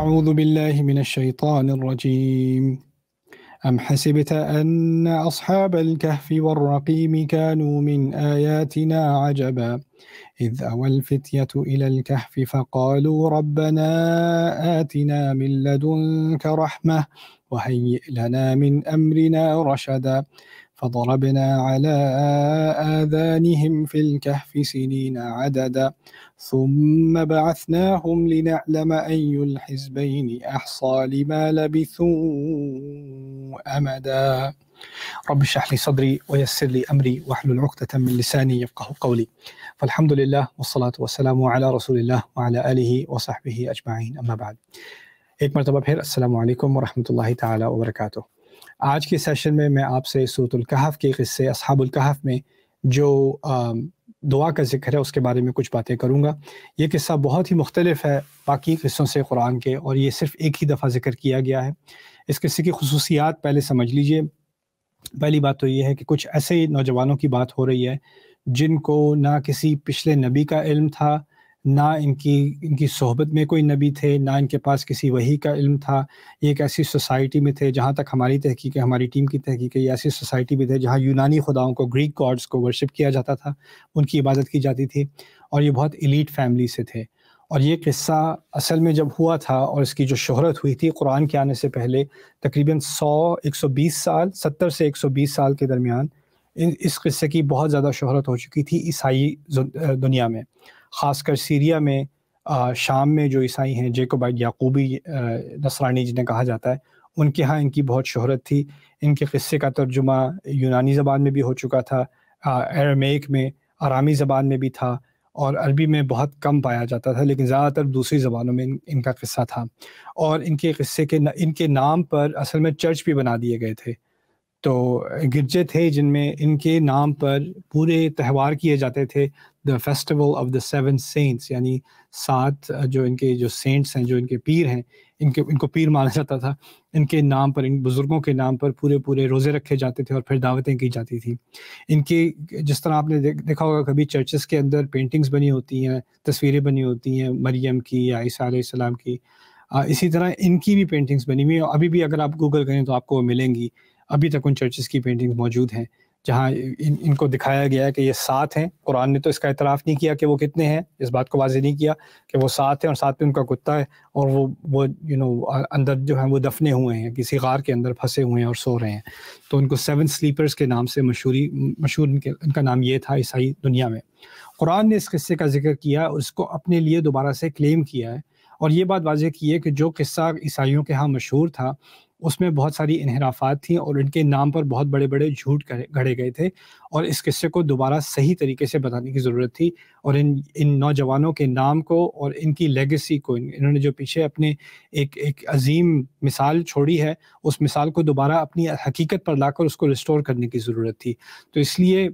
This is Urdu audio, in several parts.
أعوذ بالله من الشيطان الرجيم أم حسبت أن أصحاب الكهف والرقيم كانوا من آياتنا عجبا إذ أوى الفتية إلى الكهف فقالوا ربنا آتنا من لدنك رحمة وهيئ لنا من أمرنا رشدا فضربنا على آذانهم في الكهف سنين عددا ثم بعثناهم لنعلم أي الحزبين أحصى لما لبثوا أمدا رب اشرح لي صدري ويسر لي أمري واحلل عقدة من لساني يفقهوا قولي فالحمد لله والصلاة والسلام على رسول الله وعلى آله وصحبه أجمعين أما بعد ایک مرتبہ پھر السلام علیکم ورحمۃ اللہ تعالی وبرکاتہ۔ آج کے سیشن میں آپ سے سورۃ الکہف کے قصے اصحاب الکہف میں جو دعا کا ذکر ہے اس کے بارے میں کچھ باتیں کروں گا۔ یہ قصہ بہت ہی مختلف ہے باقی قصوں سے قرآن کے، اور یہ صرف ایک ہی دفعہ ذکر کیا گیا ہے۔ اس قصے کی خصوصیات پہلے سمجھ لیجئے۔ پہلی بات تو یہ ہے کہ کچھ ایسے نوجوانوں کی بات ہو رہی ہے جن کو نہ کسی پچھلے نبی کا علم تھا، نہ ان کی صحبت میں کوئی نبی تھے، نہ ان کے پاس کسی وحی کا علم تھا۔ یہ ایک ایسی سوسائٹی میں تھے، جہاں تک ہماری تحقیق ہے، ہماری ٹیم کی تحقیق ہے، یہ ایسی سوسائٹی میں تھے جہاں یونانی خداؤں کو، گریک گاڈز کو ورشپ کیا جاتا تھا، ان کی عبادت کی جاتی تھی، اور یہ بہت ایلیٹ فیملی سے تھے۔ اور یہ قصہ اصل میں جب ہوا تھا اور اس کی جو شہرت ہوئی تھی قرآن کے آنے سے پہلے تقریباً 120 سال، 70 سے 120 سال کے درمیان اس قصے کی بہت زیادہ شہرت ہو چکی تھی عیسائی دنیا میں، خاص کر سیریا میں، شام میں جو عیسائی ہیں، جیکوبائٹ یعقوبی نصرانی جنہیں کہا جاتا ہے، ان کے ہاں ان کی بہت شہرت تھی۔ ان کے قصے کا ترجمہ یونانی زبان میں بھی ہو چکا تھا، ایرمیک میں، آرامی زبان میں بھی تھا، اور عربی میں بہت کم پایا جاتا تھا، لیکن زیادہ تر دوسری زبانوں میں ان کا قصہ تھا۔ اور ان کے قصے کے ان کے نام پر اصل میں چرچ بھی بنا دیے گئے تھے۔ تو گرجے تھے جن میں ان کے نام پر پورے تہوار کیے جاتے تھے، دا فیسٹیول آف دا 7 سینٹس، یعنی 7 جو ان کے جو سینٹس ہیں، جو ان کے پیر ہیں، ان کو پیر مانا جاتا تھا۔ ان کے نام پر، ان بزرگوں کے نام پر پورے روزے رکھے جاتے تھے اور پھر دعوتیں کی جاتی تھیں۔ ان کی جس طرح آپ نے دیکھا ہوگا کبھی چرچز کے اندر پینٹنگز بنی ہوتی ہیں، تصویریں بنی ہوتی ہیں مریم کی یا عیسیٰ علیہ السلام کی، اسی طرح ان کی بھی پینٹنگز بنی ہوئی ہیں۔ ابھی بھی اگر آپ گوگل کریں تو آپ کو وہ ملیں گی۔ ابھی تک ان چرچز کی پینٹنگز موجود ہیں جہاں ان کو دکھایا گیا ہے کہ یہ 7 ہیں۔ قرآن نے تو اس کا اعتراف نہیں کیا کہ وہ کتنے ہیں، اس بات کو واضح نہیں کیا کہ وہ 7 ہیں، اور 7 میں ان کا کتا ہے، اور وہ اندر جو ہیں وہ دفنے ہوئے ہیں، کسی غار کے اندر پھنسے ہوئے ہیں اور سو رہے ہیں۔ تو ان کو 7 سلیپرز کے نام سے مشہور ان کا نام یہ تھا عیسائی دنیا میں۔ قرآن نے اس قصے کا ذکر کیا اور اس کو اپنے لیے دوبارہ سے کلیم کیا ہے، اور یہ بات واضح کی ہے کہ جو قصہ عیسائیوں کے ہاں مشہور تھا اس میں بہت ساری انحرافات تھیں، اور ان کے نام پر بہت بڑے بڑے جھوٹ گھڑے گئے تھے، اور اس قصے کو دوبارہ صحیح طریقے سے بتانے کی ضرورت تھی، اور ان نوجوانوں کے نام کو اور ان کی لیگیسی کو، انہوں نے جو پیچھے اپنے ایک عظیم مثال چھوڑی ہے، اس مثال کو دوبارہ اپنی حقیقت پر لا کر اس کو ریسٹور کرنے کی ضرورت تھی۔ تو اس لیے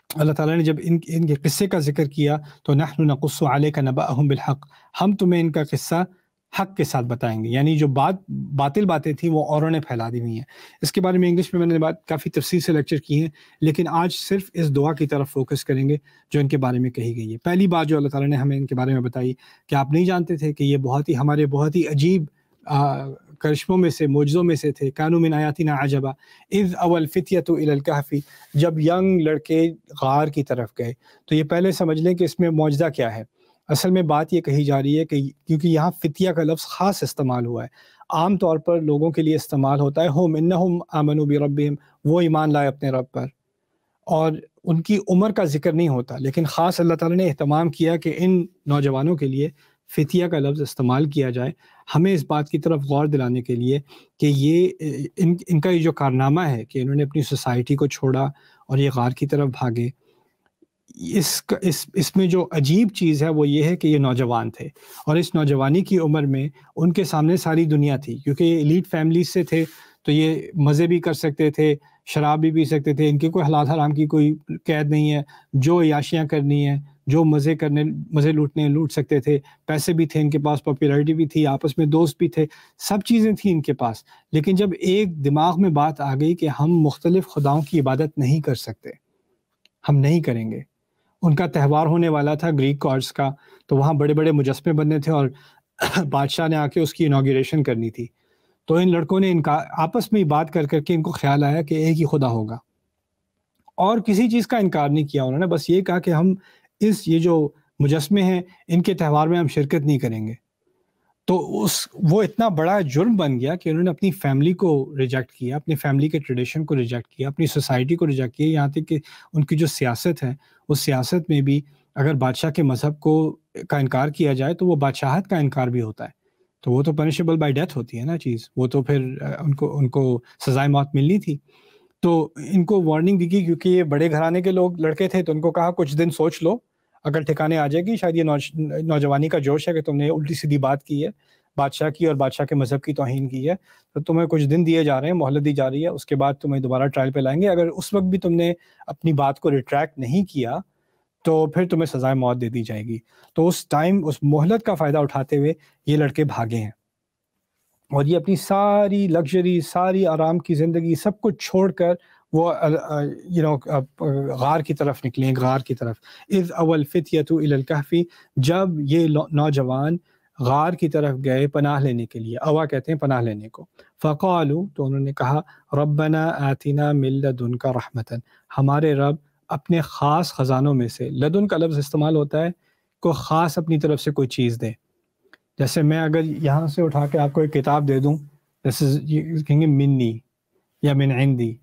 اللہ تعالیٰ نے جب ان کے قصے کا ذکر کیا تو نحن نقص علیک نبأہم بالحق، ہم تمہیں ان کا قصہ حق کے ساتھ بتائیں گے، یعنی جو باطل باتیں تھیں وہ اوروں نے پھیلا دی ہوئی ہیں۔ اس کے بارے میں انگلش میں نے کافی تفصیل سے لیکچر کی ہیں، لیکن آج صرف اس دعا کی طرف فوکس کریں گے جو ان کے بارے میں کہی گئی ہے۔ پہلی بات جو اللہ تعالیٰ نے ہمیں ان کے بارے میں بتائی کہ آپ نہیں جانتے تھے کہ یہ ہمارے بہت ہی عجیب کرشموں میں سے، معجزوں میں سے تھے۔ کانوا من آیاتنا عجبا اذ اوى الفتیۃ الی الکہف، جب ینگ لڑکے غار کی طرف گئے۔ تو یہ پہلے سمجھ لیں کہ اس میں معجزہ کیا ہے۔ اصل میں بات یہ کہی جا رہی ہے کہ کیونکہ یہاں فتیہ کا لفظ خاص استعمال ہوا ہے، عام طور پر لوگوں کے لیے استعمال ہوتا ہے ہم انہم آمنوا بربہم، وہ ایمان لائے اپنے رب پر، اور ان کی عمر کا ذکر نہیں ہوتا، لیکن خاص اللہ تعالیٰ نے اہتمام کیا کہ ان نوجوانوں کے لیے فتیہ کا لفظ استعمال کیا جائے، ہمیں اس بات کی طرف غور دلانے کے لیے کہ یہ ان کا یہ جو کارنامہ ہے کہ انہوں نے اپنی سوسائٹی کو چھوڑا اور یہ غار کی طرف بھاگے، اس میں جو عجیب چیز ہے وہ یہ ہے کہ یہ نوجوان تھے، اور اس نوجوانی کی عمر میں ان کے سامنے ساری دنیا تھی، کیونکہ یہ ایلیٹ فیملیز سے تھے تو یہ مزے بھی کر سکتے تھے، شراب بھی پی سکتے تھے، ان کے کوئی حلال حرام کی کوئی قید نہیں ہے، جو عیاشیاں کرنی ہے، جو مزے لوٹ سکتے تھے، پیسے بھی تھے ان کے پاس، پاپولیرٹی بھی تھی، آپس میں دوست بھی تھے، سب چیزیں تھیں ان کے پاس۔ لیکن جب ایک دماغ میں بات آ گئی کہ ہم مختلف خداؤں کی عبادت نہیں کر سکتے، ہم نہیں کریں گے۔ ان کا تہوار ہونے والا تھا گریک گاڈز کا، تو وہاں بڑے بڑے مجسمے بننے تھے، اور بادشاہ نے آ کے اس کی انوگریشن کرنی تھی، تو ان لڑکوں نے آپس میں بات کر کے ان کو خیال آیا کہ ایک ہی خدا ہوگا، اور کسی چیز کا انکار نہیں کیا انہوں نے، بس یہ کہا کہ ہم یہ جو مجسمے ہیں ان کے تہوار میں ہم شرکت نہیں کریں گے۔ تو وہ اتنا بڑا جرم بن گیا کہ انہوں نے اپنی فیملی کو ریجیکٹ کیا، اپنی فیملی کے ٹریڈیشن کو ریجیکٹ کیا، اپنی سوسائٹی کو ریجیکٹ کیا، یہاں تک کہ ان کی جو سیاست ہے اس سیاست میں بھی اگر بادشاہ کے مذہب کا انکار کیا جائے تو وہ بادشاہت کا انکار بھی ہوتا ہے، تو وہ تو پنشیبل بائی ڈیتھ ہوتی ہے نا چیز، وہ تو پھر ان کو سزائے موت ملنی تھی۔ تو ان کو وارننگ دی گئی، کیونکہ یہ بڑے گھرانے کے لوگ لڑکے تھے، تو ان کو کہا کچھ دن سوچ لو، اگر ٹھکانے آ جائے گی، شاید یہ نوجوانی کا جوش ہے کہ تم نے الٹی سیدھی بات کی ہے بادشاہ کی اور بادشاہ کے مذہب کی توہین کی ہے، تو تمہیں کچھ دن دیے جا رہے ہیں، مہلت دی جا رہی ہے، اس کے بعد تمہیں دوبارہ ٹرائل پہ لائیں گے، اگر اس وقت بھی تم نے اپنی بات کو ریٹریکٹ نہیں کیا تو پھر تمہیں سزائے موت دے دی جائے گی۔ تو اس ٹائم اس مہلت کا فائدہ اٹھاتے ہوئے یہ لڑکے بھاگے ہیں، اور یہ اپنی ساری لگژری، ساری آرام کی زندگی سب کچھ چھوڑ کر وہ غار کی طرف نکلے، غار کی طرف۔ اذ اول فتیۃ الی الکہف، جب یہ نوجوان غار کی طرف گئے پناہ لینے کے لیے، اوا کہتے ہیں پناہ لینے کو، فقالوا، تو انہوں نے کہا، ربنا آتنا من لدنک رحمتا، ہمارے رب اپنے خاص خزانوں میں سے، لدن کا لفظ استعمال ہوتا ہے کو خاص اپنی طرف سے کوئی چیز دے۔ جیسے میں اگر یہاں سے اٹھا کے آپ کو ایک کتاب دے دوں، جیسے کہیں گے منی یا من عندی،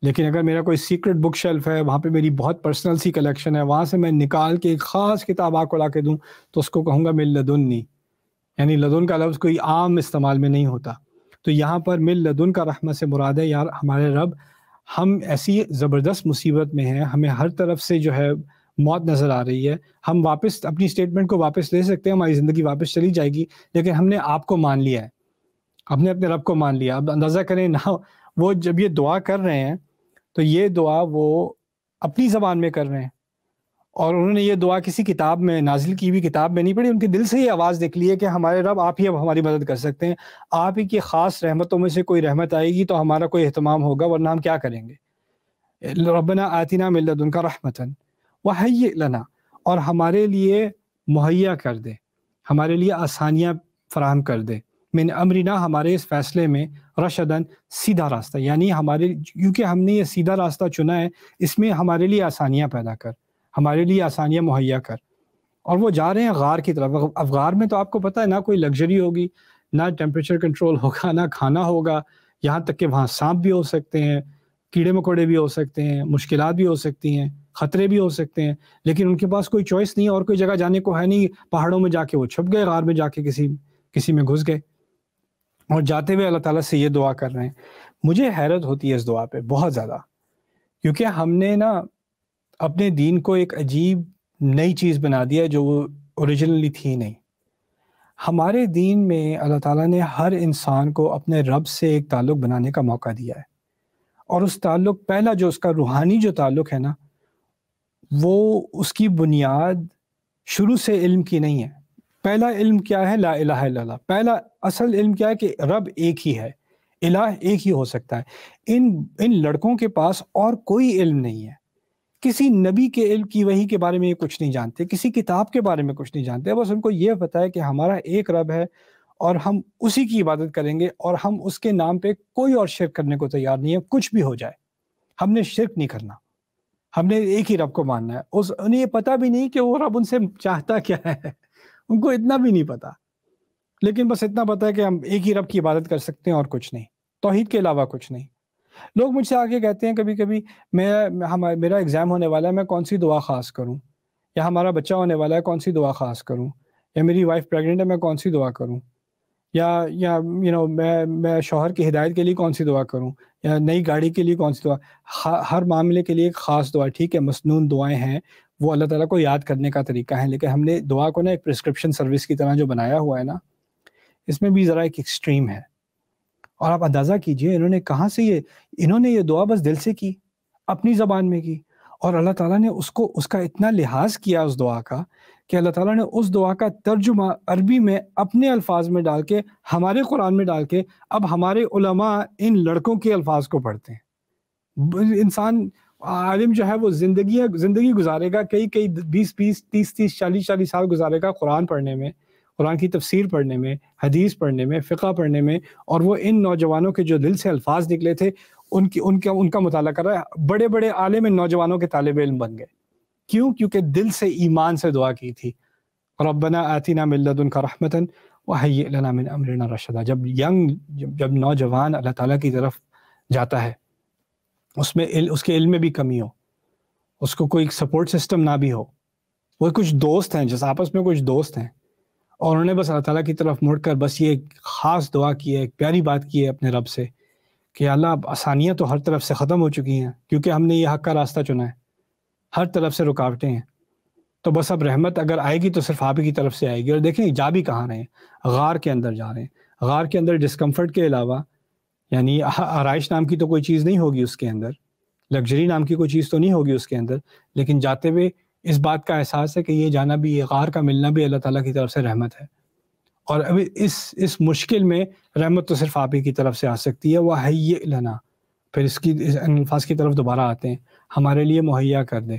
لیکن اگر میرا کوئی سیکرٹ بک شیلف ہے، وہاں پہ میری بہت پرسنل سی کلیکشن ہے، وہاں سے میں نکال کے ایک خاص کتاب آپ کو لا کے دوں تو اس کو کہوں گا من لدنی، یعنی لدن کا لفظ کوئی عام استعمال میں نہیں ہوتا۔ تو یہاں پر من لدن کا رحمت سے مراد ہے، یار ہمارے رب، ہم ایسی زبردست مصیبت میں ہیں، ہمیں ہر طرف سے جو ہے موت نظر آ رہی ہے، ہم واپس اپنی اسٹیٹمنٹ کو واپس لے سکتے ہیں، ہماری زندگی واپس چلی جائے گی، لیکن ہم نے آپ کو مان لیا ہے، ہم نے اپنے رب کو مان لیا۔ اب اندازہ کریں نا، وہ جب یہ دعا کر رہے ہیں تو یہ دعا وہ اپنی زبان میں کر رہے ہیں، اور انہوں نے یہ دعا کسی کتاب میں، نازل کی ہوئی کتاب میں نہیں پڑھی، ان کے دل سے یہ آواز نکلی ہے کہ ہمارے رب آپ ہی اب ہماری مدد کر سکتے ہیں، آپ ہی کی خاص رحمتوں میں سے کوئی رحمت آئے گی تو ہمارا کوئی اہتمام ہوگا، ورنہ ہم کیا کریں گے۔ ربنا آتنا من لدنک رحمتا وہیئ لنا، اور ہمارے لیے مہیا کر دے، ہمارے لیے آسانیاں فراہم کر دے، من امرنا، ہمارے اس فیصلے میں، رشدن، سیدھا راستہ، یعنی ہمارے، کیونکہ ہم نے یہ سیدھا راستہ چنا ہے، اس میں ہمارے لیے آسانیاں پیدا کر، ہمارے لیے آسانیاں مہیا کر۔ اور وہ جا رہے ہیں غار کی طرف۔ اب غار میں تو آپ کو پتہ ہے نہ کوئی لگژری ہوگی، نہ ٹیمپریچر کنٹرول ہوگا، نہ کھانا ہوگا، یہاں تک کہ وہاں سانپ بھی ہو سکتے ہیں، کیڑے مکوڑے بھی ہو سکتے ہیں، مشکلات بھی ہو سکتی ہیں، خطرے بھی ہو سکتے ہیں، لیکن ان کے پاس کوئی چوائس نہیں، اور کوئی جگہ جانے کو ہے نہیں، پہاڑوں میں جا کے وہ چھپ گئے، غار میں جا کے کسی میں گھس گئے، اور جاتے ہوئے اللہ تعالیٰ سے یہ دعا کر رہے ہیں۔ مجھے حیرت ہوتی ہے اس دعا پہ بہت زیادہ، کیونکہ ہم نے نا اپنے دین کو ایک عجیب نئی چیز بنا دیا جو وہ اوریجنلی تھی نہیں۔ ہمارے دین میں اللہ تعالیٰ نے ہر انسان کو اپنے رب سے ایک تعلق بنانے کا موقع دیا ہے، اور اس تعلق، پہلا جو اس کا روحانی جو تعلق ہے نا، وہ اس کی بنیاد شروع سے علم کی نہیں ہے۔ پہلا علم کیا ہے؟ لا الہ الا اللہ۔ پہلا اصل علم کیا ہے؟ کہ رب ایک ہی ہے، الہ ایک ہی ہو سکتا ہے۔ ان لڑکوں کے پاس اور کوئی علم نہیں ہے، کسی نبی کے علم کی وحی کے بارے میں یہ کچھ نہیں جانتے، کسی کتاب کے بارے میں کچھ نہیں جانتے، بس ان کو یہ پتہ ہے کہ ہمارا ایک رب ہے اور ہم اسی کی عبادت کریں گے، اور ہم اس کے نام پہ کوئی اور شرک کرنے کو تیار نہیں ہے، کچھ بھی ہو جائے ہم نے شرک نہیں کرنا، ہم نے ایک ہی رب کو ماننا ہے۔ انہیں یہ پتہ بھی نہیں کہ وہ رب ان سے چاہتا کیا ہے، ان کو اتنا بھی نہیں پتہ، لیکن بس اتنا پتہ ہے کہ ہم ایک ہی رب کی عبادت کر سکتے ہیں اور کچھ نہیں، توحید کے علاوہ کچھ نہیں۔ لوگ مجھ سے آگے کہتے ہیں کبھی کبھی، میرا ایگزام ہونے والا ہے، میں کون سی دعا خاص کروں، یا ہمارا بچہ ہونے والا ہے، کون سی دعا خاص کروں، یا میری وائف پریگننٹ ہے، میں کون سی دعا کروں، یا میں شوہر کی ہدایت کے لیے کون سی دعا کروں، یا نئی گاڑی کے لیے کون سی دعا۔ ہر معاملے کے لیے ایک خاص دعا، ٹھیک ہے، مسنون دعائیں ہیں، وہ اللہ تعالیٰ کو یاد کرنے کا طریقہ ہے، لیکن ہم نے دعا کو نا ایک پرسکرپشن سروس کی طرح جو بنایا ہوا ہے نا، اس میں بھی ذرا ایک ایکسٹریم ہے۔ اور آپ اندازہ کیجئے انہوں نے کہاں سے انہوں نے یہ دعا بس دل سے کی، اپنی زبان میں کی، اور اللہ تعالیٰ نے اس کا اتنا لحاظ کیا اس دعا کا کہ اللہ تعالیٰ نے اس دعا کا ترجمہ عربی میں اپنے الفاظ میں ڈال کے، ہمارے قرآن میں ڈال کے، اب ہمارے علماء ان لڑکوں کے الفاظ کو پڑھتے ہیں۔ انسان عالم جو ہے وہ زندگی گزارے گا، کئی 20 30 40 سال گزارے گا قرآن پڑھنے میں، قرآن کی تفسیر پڑھنے میں، حدیث پڑھنے میں، فقہ پڑھنے میں، اور وہ ان نوجوانوں کے جو دل سے الفاظ نکلے تھے ان کا مطالعہ کر رہا ہے. بڑے بڑے عالم ان نوجوانوں کے طالب علم بن گئے. کیوں؟ کیونکہ دل سے ایمان سے دعا کی تھی. ربنا آتنا من لدنک رحمتا وہیئ لنا من امرنا رشدا. جب نوجوان اللہ تعالیٰ کی طرف جاتا ہے، اس کے علم میں بھی کمی ہو، اس کو کوئی سپورٹ سسٹم نہ بھی ہو، وہ کچھ دوست ہیں جیسے آپس میں کچھ دوست ہیں، اور انہوں نے بس اللہ تعالیٰ کی طرف مڑ کر بس یہ ایک خاص دعا کی ہے، ایک پیاری بات کی ہے اپنے رب سے کہ اللہ اب آسانیاں تو ہر طرف سے ختم ہو چکی ہیں کیونکہ ہم نے یہ حق کا راستہ چنا ہے، ہر طرف سے رکاوٹیں ہیں، تو بس اب رحمت اگر آئے گی تو صرف آپ ہی کی طرف سے آئے گی. اور دیکھیں جا بھی کہاں رہے ہیں، غار کے اندر جا رہے ہیں. غار کے اندر ڈسکمفرٹ کے علاوہ یعنی آرائش نام کی تو کوئی چیز نہیں ہوگی اس کے اندر، لگژری نام کی کوئی چیز تو نہیں ہوگی اس کے اندر، لیکن جاتے ہوئے اس بات کا احساس ہے کہ یہ جانا بھی، یہ غار کا ملنا بھی اللہ تعالیٰ کی طرف سے رحمت ہے. اور ابھی اس مشکل میں رحمت تو صرف آپ ہی کی طرف سے آ سکتی ہے. وَهَيِّئْ لَنَا، پھر اس الفاظ کی طرف دوبارہ آتے ہیں، ہمارے لیے مہیا کر دے.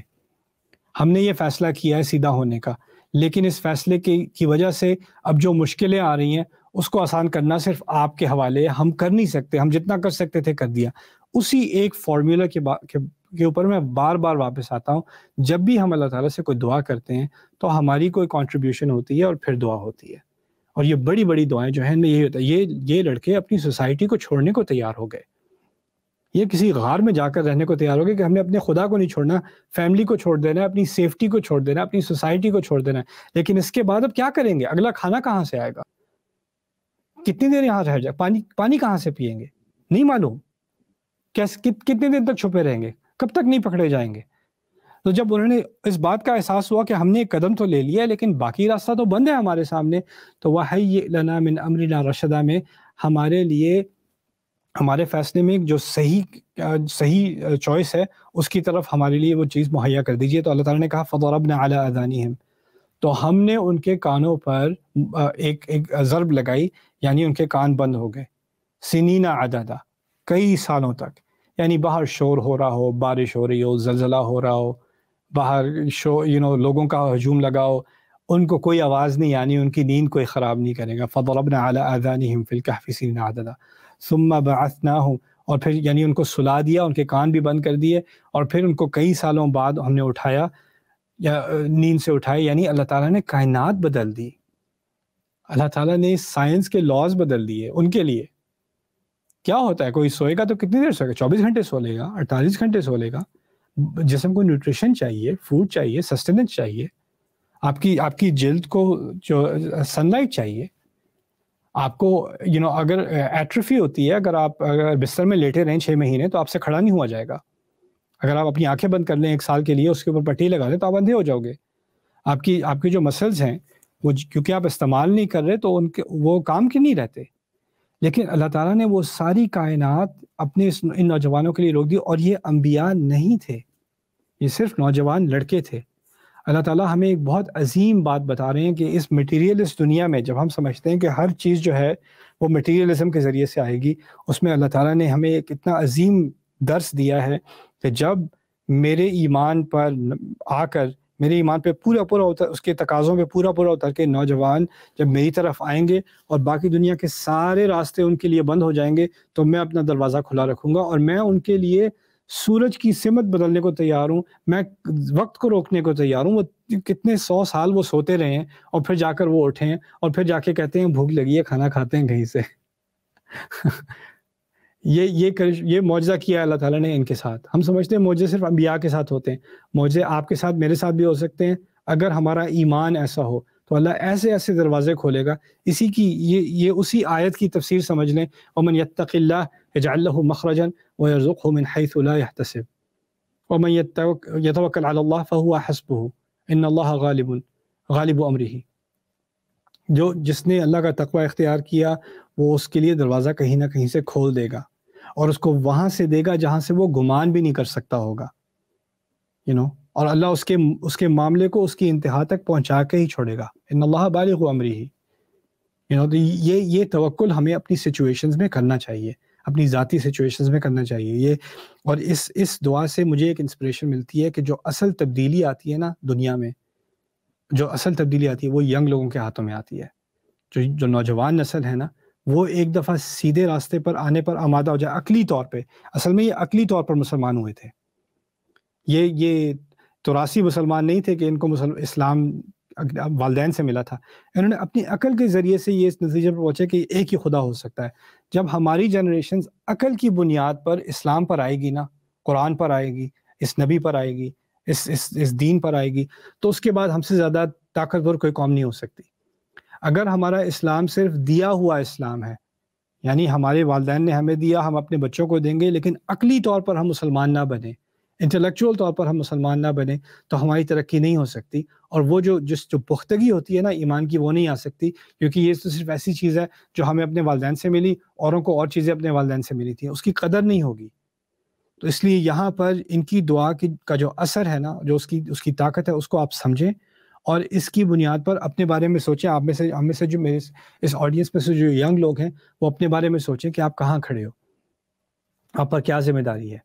ہم نے یہ فیصلہ کیا ہے سیدھا ہونے کا، لیکن اس فیصلے کی وجہ سے اب جو مشکلیں آ رہی ہیں اس کو آسان کرنا صرف آپ کے حوالے ہے. ہم کر نہیں سکتے، ہم جتنا کر سکتے تھے کر دیا. اسی ایک فارمولا کے اوپر میں بار بار واپس آتا ہوں. جب بھی ہم اللہ تعالیٰ سے کوئی دعا کرتے ہیں تو ہماری کوئی کنٹریبیوشن ہوتی ہے اور پھر دعا ہوتی ہے. اور یہ بڑی بڑی دعائیں جو ہیں ان میں یہی ہوتا ہے. یہ لڑکے اپنی سوسائٹی کو چھوڑنے کو تیار ہو گئے، یہ کسی غار میں جا کر رہنے کو تیار ہو گئے کہ ہم نے اپنے خدا کو نہیں چھوڑنا، فیملی کو چھوڑ دینا ہے، اپنی سیفٹی کو چھوڑ دینا ہے، اپنی سوسائٹی کو چھوڑ دینا ہے. لیکن اس کے بعد اب کیا کریں گے؟ اگلا کھانا کہاں سے آئے گا؟ کتنی دیر یہاں رہ جائے؟ پانی کہاں سے پئیں گے؟ نہیں معلوم. کتنے دن تک چھپے رہیں گے؟ کب تک نہیں پکڑے جائیں گے؟ تو جب انہوں نے اس بات کا احساس ہوا کہ ہم نے ایک قدم تو لے لیا ہے لیکن باقی راستہ تو بند ہے ہمارے سامنے، تو وَهَيِّئْ لَنَا مِنْ أَمْرِنَا رَشَدًا میں ہمارے لیے، ہمارے فیصلے میں جو صحیح چوائس ہے اس کی طرف ہمارے لیے وہ چیز مہیا کر دیجئے. تو اللہ تعالیٰ نے کہا فَضَرَبْنَا عَلَىٰ آذَانِهِمْ، تو ہم نے ان کے کانوں پر ایک ضرب لگائی، یعنی ان کے کان بند ہو گئے. سنین عددا، کئی سالوں تک، یعنی باہر شور ہو رہا ہو، بارش ہو رہی ہو، زلزلہ ہو رہا ہو، باہر لوگوں کا ہجوم لگا ہو، ان کو کوئی آواز نہیں آنی، ان کی نیند کوئی خراب نہیں کرے گا. فَضَرَبْنَا عَلَىٰ آذَانِهِمْ فِي الْكَهْفِ سِنِينَ عَدَدًا ثُمَّ بَعَثْنَاهُمْ، اور پھر یعنی ان کو سلا دیا، ان کے کان بھی بند کر دیے، اور پھر ان کو کئی سالوں بعد ہم نے اٹھایا، یا نیند سے اٹھائے. یعنی اللہ تعالیٰ نے کائنات بدل دی، اللہ تعالیٰ نے سائنس کے لاز بدل دیے ان کے لیے. کیا ہوتا ہے؟ کوئی سوئے گا تو کتنی دیر سوئے گا؟ 24 گھنٹے سو لے گا، 48 گھنٹے سو لے گا. جسم کو نیوٹریشن چاہیے، فوڈ چاہیے، سسٹیننس چاہیے، آپ کی جلد کو جو سن لائٹ چاہیے. آپ کو اگر ایٹروفی ہوتی ہے، اگر بستر میں لیٹے رہیں 6 مہینے تو آپ سے کھڑا نہیں ہوا جائے گا. اگر آپ اپنی آنکھیں بند کر لیں 1 سال کے لیے، اس کے اوپر پٹی لگا لیں تو آپ اندھے ہو جاؤ گے. آپ کی جو مسلز ہیں وہ کیونکہ آپ استعمال نہیں کر رہے تو وہ کام کے نہیں رہتے. لیکن اللہ تعالیٰ نے وہ ساری کائنات اپنے ان نوجوانوں کے لیے روک دی. اور یہ انبیاء نہیں تھے، یہ صرف نوجوان لڑکے تھے. اللہ تعالیٰ ہمیں ایک بہت عظیم بات بتا رہے ہیں کہ اس مٹیریلسٹ دنیا میں جب ہم سمجھتے ہیں کہ ہر چیز جو ہے وہ مٹیریلزم کے ذریعے سے آئے گی، اس میں اللہ تعالیٰ نے ہمیں ایک اتنا عظیم درس دیا ہے کہ جب میرے ایمان پر آ کر، میرے ایمان پہ پورا اس کے تقاضوں پہ پورا اتر کے نوجوان جب میری طرف آئیں گے اور باقی دنیا کے سارے راستے ان کے لیے بند ہو جائیں گے، تو میں اپنا دروازہ کھلا رکھوں گا اور میں ان کے لیے سورج کی سمت بدلنے کو تیار ہوں، میں وقت کو روکنے کو تیار ہوں. وہ کتنے 100 سال وہ سوتے رہے ہیں اور پھر جا کر وہ اٹھیں اور پھر جا کے کہتے ہیں بھوک لگی ہے، کھانا کھاتے ہیں کہیں سے. یہ معجزہ کیا ہے اللہ تعالیٰ نے ان کے ساتھ. ہم سمجھتے ہیں معجزے صرف انبیاء کے ساتھ ہوتے ہیں، معجزے آپ کے ساتھ، میرے ساتھ بھی ہو سکتے ہیں. اگر ہمارا ایمان ایسا ہو تو اللہ ایسے دروازے کھولے گا. یہ اسی آیت کی تفسیر سمجھ لیں، وَمَنْ يَتَّقِ اللَّهَ يَجْعَلْ لَهُ مَخْرَجًا وَيَرْزُقْهُ مِنْ حَيْثُ لَا يَحْتَسِبُ وَمَنْ يَتَوَكَّلْ عَلَى اللَّهِ فَهُوَ حَسْبُهُ إِنَّ اللَّهَ غَالِبُ أَمْرِهِ. جس نے اللہ کا تقوی اختیار کیا وہ اس کے لیے دروازہ کہیں نہ کہیں سے کھول دے گا اور اس کو وہاں سے دے گا جہاں سے وہ گمان بھی نہیں کر سکتا ہوگا. اور اللہ اس کے معاملے کو اس کی انتہا تک پہنچا کے ہی چھوڑے گا. ان اللہ بالغ امرہ. تو یہ توکل ہمیں اپنی سچویشنز میں کرنا چاہیے، اپنی ذاتی سچویشنز میں کرنا چاہیے. اور اس دعا سے مجھے ایک انسپریشن ملتی ہے کہ جو اصل تبدیلی آتی ہے نا دنیا میں، جو اصل تبدیلی آتی ہے وہ ینگ لوگوں کے ہاتھوں میں آتی ہے. جو نوجوان نسل ہے نا، وہ ایک دفعہ سیدھے راستے پر آنے پر آمادہ ہو جائے عقلی طور پہ. اصل میں یہ عقلی طور پر مسلمان ہوئے تھے. یہ تراسی مسلمان نہیں تھے کہ ان کو اسلام والدین سے ملا تھا. انہوں نے اپنی عقل کے ذریعے سے یہ اس نتیجے پر پہنچے کہ ایک ہی خدا ہو سکتا ہے. جب ہماری جنریشنز عقل کی بنیاد پر اسلام پر آئے گی نا، قرآن پر آئے گی، اس نبی پر آئے گی، اس دین پر آئے گی، تو اس کے بعد ہم سے زیادہ طاقتور کوئی قوم نہیں ہو سکتی. اگر ہمارا اسلام صرف دیا ہوا اسلام ہے، یعنی ہمارے والدین نے ہمیں دیا، ہم اپنے بچوں کو دیں گے، لیکن عقلی طور پر ہم مسلمان نہ بنیں، انٹلیکچوئل طور پر ہم مسلمان نہ بنیں، تو ہماری ترقی نہیں ہو سکتی. اور وہ جو پختگی ہوتی ہے نا ایمان کی، وہ نہیں آ سکتی، کیونکہ یہ تو صرف ایسی چیز ہے جو ہمیں اپنے والدین سے ملی، اوروں کو اور چیزیں اپنے والدین سے ملی تھیں، اس کی قدر نہیں ہوگی. تو اس لیے یہاں پر ان کی دعا کا جو اثر ہے نا، جو اس کی طاقت ہے، اس کو آپ سمجھیں اور اس کی بنیاد پر اپنے بارے میں سوچیں. آپ میں سے ہم میں سے جو میرے اس آڈینس میں سے جو ینگ لوگ ہیں، وہ اپنے بارے میں سوچیں کہ آپ کہاں کھڑے ہو، آپ پر کیا ذمہ داری ہے.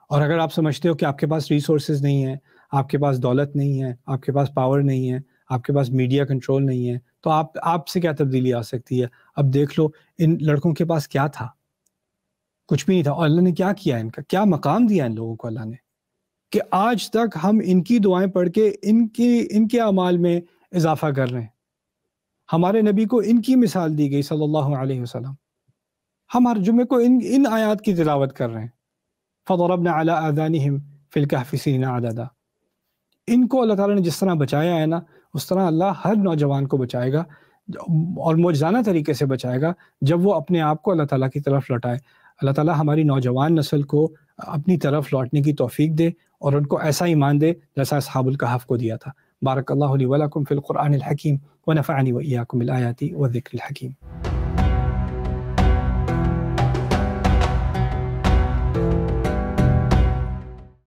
اور اگر آپ سمجھتے ہو کہ آپ کے پاس ریسورسز نہیں ہیں، آپ کے پاس دولت نہیں ہے، آپ کے پاس پاور نہیں ہے، آپ کے پاس میڈیا کنٹرول نہیں ہے، تو آپ سے کیا تبدیلی آ سکتی ہے؟ اب دیکھ لو ان لڑکوں کے پاس کیا تھا، کچھ بھی نہیں تھا، اور اللہ نے کیا کیا، ان کا کیا مقام دیا ان لوگوں کو اللہ نے، کہ آج تک ہم ان کی دعائیں پڑھ کے ان کے اعمال میں اضافہ کر رہے ہیں. ہمارے نبی کو ان کی مثال دی گئی صلی اللہ علیہ وسلم، ہم ہر جمعے کو ان آیات کی تلاوت کر رہے ہیں. فضربنا على آذانهم في الكهف سنين عددا. ان کو اللہ تعالیٰ نے جس طرح بچایا ہے نا، اس طرح اللہ ہر نوجوان کو بچائے گا، اور معجزانہ طریقے سے بچائے گا جب وہ اپنے آپ کو اللہ تعالیٰ کی طرف لوٹائے. اللہ تعالیٰ ہماری نوجوان نسل کو اپنی طرف لوٹنے کی توفیق دے، اور ان کو ایسا ایمان دے جیسا اصحاب الکہف کو دیا تھا. بارک اللہ لی ولکم فی القرآن الحکیم ونفعنی وإیاکم بالآیات والذکر الحکیم.